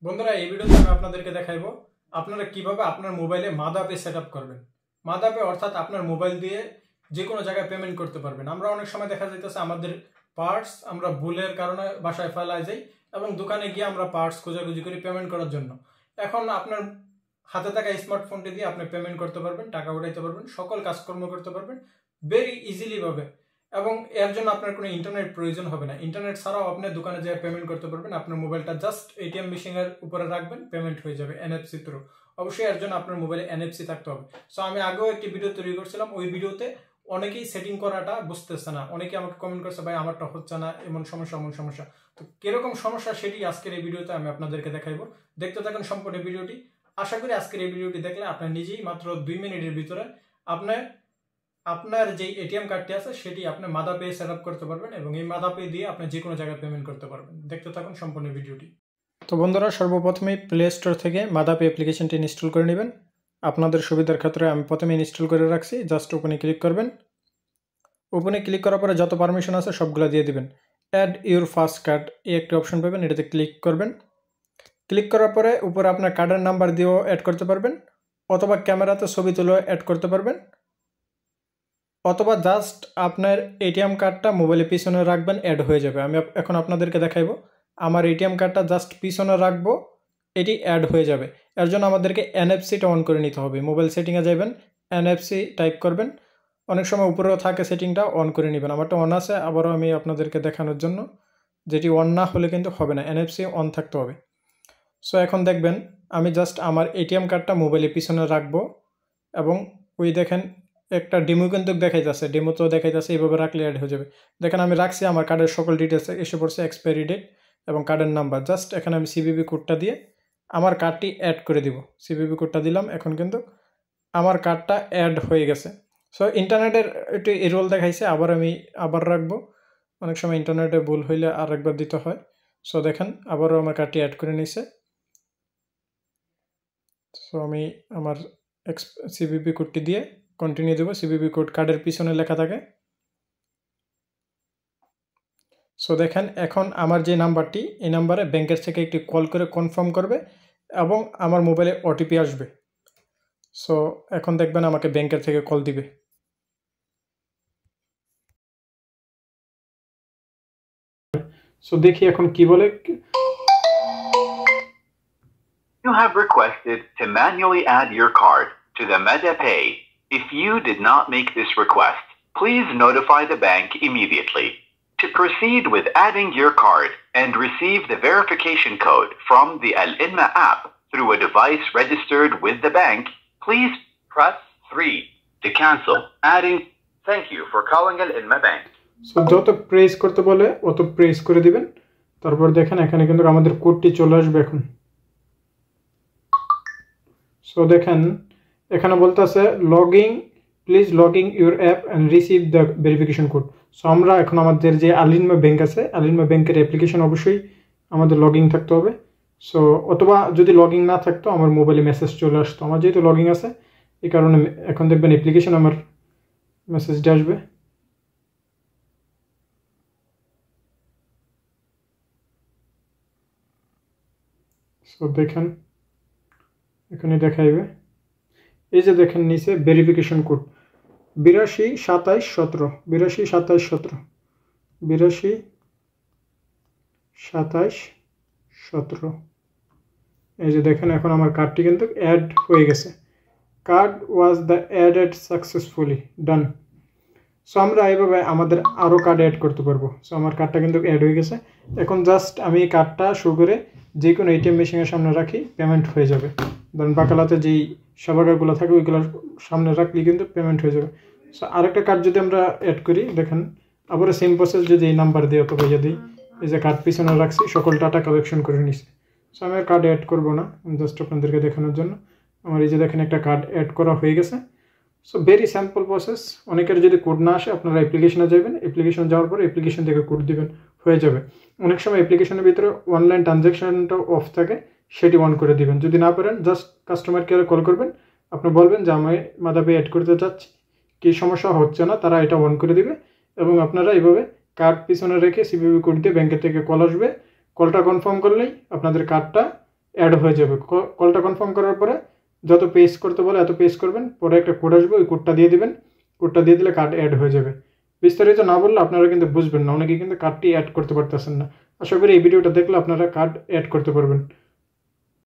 বন্ধুরা এই ভিডিওতে আমি আপনাদেরকে দেখাইবো আপনারা কিভাবে আপনার মোবাইলে মাদা পে সেটআপ করবেন। মাদা পে অর্থাৎ আপনার মোবাইল দিয়ে যে কোনো জায়গায় পেমেন্ট করতে পারবেন। আমরা অনেক সময় দেখা যাইতেছে আমাদের পার্টস আমরা ভুলের কারণে বাসায় ফেলাই যাই এবং দোকানে গিয়ে আমরা পার্টস খোঁজাখুঁজি করি পেমেন্ট করার জন্য। এখন আপনার হাতে থাকা স্মার্টফোনটি দিয়ে আপনি পেমেন্ট করতে পারবেন, টাকা উঠাইতে পারবেন, সকল কাজকর্ম করতে পারবেন ভেরি ইজিলি ভাবে। এবং এর জন্য আপনার কোনো ইন্টারনেট প্রয়োজন হবে না। ইন্টারনেট ছাড়াও আপনি দোকানে যেয়ে পেমেন্ট করতে পারবেন। আপনার মোবাইলটা জাস্ট এটিএম মেশিনের উপরে রাখবেন, পেমেন্ট হয়ে যাবে এনএফসি থ্রু। অবশ্যই এর জন্য আপনার মোবাইলে এনএফসি থাকতে হবে। সো আমি আগেও একটি ভিডিও তৈরি করছিলাম, ওই ভিডিওতে অনেকেই সেটিং করাটা বুঝতেছে না, অনেকে আমাকে কমেন্ট করছে ভাই আমারটা হচ্ছে না, এমন সমস্যা। তো কিরকম সমস্যা সেটি আজকের এই ভিডিওতে আমি আপনাদেরকে দেখাইবো। দেখতে থাকুন সম্পূর্ণ ভিডিওটি। আশা করি আজকের এই ভিডিওটি দেখলে আপনার নিজেই মাত্র 2 মিনিটের ভিতরে আপনার যে এটিএম কার্ডটি আছে সেটি আপনি মাদা পে সেট আপ করতে পারবেন এবং এই মাদা পে দিয়ে আপনি যে কোনো জায়গায় পেমেন্ট করতে পারবেন। দেখতে থাকুন সম্পূর্ণ ভিডিওটি। তো বন্ধুরা সর্বপ্রথমেই প্লে স্টোর থেকে মাদা পে অ্যাপ্লিকেশনটি ইনস্টল করে নেবেন। আপনাদের সুবিধার ক্ষেত্রে আমি প্রথমে ইনস্টল করে রাখছি। জাস্ট ওপেনে ক্লিক করবেন। ওপেনে ক্লিক করার পরে যত পারমিশন আছে সবগুলো দিয়ে দিবেন। অ্যাড ইউর ফার্স্ট কার্ড এই একটি অপশন পাবেন, এটাতে ক্লিক করবেন। ক্লিক করার পরে উপরে আপনার কার্ডের নাম্বার দিয়েও অ্যাড করতে পারবেন, অথবা ক্যামেরাতে ছবি তুলেও অ্যাড করতে পারবেন, অথবা জাস্ট আপনার এটিএম কার্ডটা মোবাইলের পিছনে রাখবেন, অ্যাড হয়ে যাবে। আমি এখন আপনাদেরকে দেখাইবো আমার এটিএম কার্ডটা জাস্ট পিছনে রাখবো, এটি অ্যাড হয়ে যাবে। এর জন্য আমাদেরকে এনএফসিটা অন করে নিতে হবে। মোবাইল সেটিংয়ে যাবেন, এনএফসি টাইপ করবেন। অনেক সময় উপরেও থাকে সেটিংটা, অন করে নেবেন। আমারটা অন আছে, আবারও আমি আপনাদেরকে দেখানোর জন্য, যেটি অন না হলে কিন্তু হবে না, এনএফসি অন থাকতে হবে। সো এখন দেখবেন আমি জাস্ট আমার এটিএম কার্ডটা মোবাইলের পিছনে রাখবো এবং ওই দেখেন একটা ডেমো কিন্তু দেখাইতেছে, ডেমোতেও দেখাইতেছে এইভাবে রাখলে অ্যাড হয়ে যাবে। দেখেন আমি রাখছি, আমার কার্ডের সকল ডিটেলস এসে পড়ছে, এক্সপায়ারি ডেট এবং কার্ডের নাম্বার। জাস্ট এখানে আমি সিভিভি কোডটা দিয়ে আমার কার্ডটি অ্যাড করে দিব। সিভিভি কোডটা দিলাম, এখন কিন্তু আমার কার্ডটা অ্যাড হয়ে গেছে। সো ইন্টারনেটের একটু এরোল দেখাইছে, আমি আবার রাখবো। অনেক সময় ইন্টারনেটে ভুল হইলে আর একবার দিতে হয়। সো দেখেন আবারও আমার কার্ডটি অ্যাড করে নিছে। সো আমি আমার সিভিভি কোডটি দিয়ে কন্টিনিউ দেবো। সিভিভি কোড কার্ডের পিছনে লেখা থাকে। সো দেখেন এখন আমার যে নাম্বারটি, এই নাম্বারে ব্যাংকের থেকে একটি কল করে কনফার্ম করবে এবং আমার মোবাইলে ওটিপি আসবে। সো এখন দেখবেন আমাকে ব্যাংকের থেকে কল দিবে। সো দেখি এখন কি বলে। You have requested to manually add your card to the MadaPay. If you did not make this request, please notify the bank immediately. To proceed with adding your card and receive the verification code from the Al-Inma app through a device registered with the bank, please press 3 to cancel adding. Thank you for calling Al-Inma Bank. So যত press করতে বলে অত press করে দিবেন। তারপর দেখেন এখানে কিন্তু আমাদের কোডটি চলে আসবে এখন। সো দেখেন এখানে বলতেছে please logging your app and receive the verification code. So আমরা এখন আমাদের যে আলিনমা ব্যাংক আছে, আলিনমা ব্যাংকের অ্যাপ্লিকেশন অবশ্যই আমাদের লগিং থাকতে হবে। সো অথবা যদি লগিং না থাকতো আমার মোবাইলে মেসেজ চলে আসতো। আমার যেহেতু লগিং আছে এই কারণে এখন দেখবেন অ্যাপ্লিকেশন আমার মেসেজটা আসবে। সো দেখেন এখানে দেখাইবে, এই যে দেখেন নিচে ভেরিফিকেশন কোড 822717 822717। এই যে দেখেন এখন আমার কার্ডটি কিন্তু অ্যাড হয়ে গেছে। Card was the added successfully done. So আমরা এইভাবে আমাদের আরও কার্ড অ্যাড করতে পারবো। সো আমার কার্ডটা কিন্তু অ্যাড হয়ে গেছে। এখন জাস্ট আমি কার্ডটা শো করে যে কোনো এটিএম মেশিনের সামনে রাখি, পেমেন্ট হয়ে যাবে। ধরুন বাকালাতে যেই সাবাকাগুলো থাকে ওইগুলোর সামনে রাখলেই কিন্তু পেমেন্ট হয়ে যাবে। সো আরেকটা কার্ড যদি আমরা অ্যাড করি, দেখেন আবারও সেম প্রসেস, যদি এই নাম্বার দিই অথবা যদি এই যে কার্ড পিছনে রাখছি সকল ডাটা কালেকশন করে নিছি। সো আমি আর কার্ড অ্যাড করবো না, জাস্ট আপনাদেরকে দেখানোর জন্য। আমার এই যে দেখেন একটা কার্ড অ্যাড করা হয়ে গেছে। So very simple process. অনেকের যদি কোড না আসে আপনারা অ্যাপ্লিকেশনে যাবেন, অ্যাপ্লিকেশন যাওয়ার পরে অ্যাপ্লিকেশন থেকে কোড দিবেন, হয়ে যাবে। অনেক সময় অ্যাপ্লিকেশনের ভিতরে অনলাইন ট্রানজ্যাকশনটা অফ থাকে, সেটি অন করে দিবেন। যদি না পারেন জাস্ট কাস্টমার কেয়ারে কল করবেন, আপনি বলবেন যে আমি মাদা পে অ্যাড করতে চাচ্ছি, কী সমস্যা হচ্ছে না, তারা এটা অন করে দিবে এবং আপনারা এইভাবে কার্ড পিছনে রেখে সিভিভি কোড দিয়ে ব্যাংকের থেকে কল আসবে। কলটা কনফার্ম করলেই আপনাদের কার্ডটা অ্যাড হয়ে যাবে। কলটা কনফার্ম করার পরে যত পেস্ট করতে বলে এত পেস্ট করবেন, পরে একটা কোড আসবে, ওই কোডটা দিয়ে দিবেন। কোডটা দিয়ে দিলে কার্ড অ্যাড হয়ে যাবে। বিস্তারিত না বললে আপনারা কিন্তু বুঝবেন না, অনেকে কিন্তু কার্ডটি অ্যাড করতে পারতেছেন না। আশা করি এই ভিডিওটা দেখলে আপনারা কার্ড অ্যাড করতে পারবেন।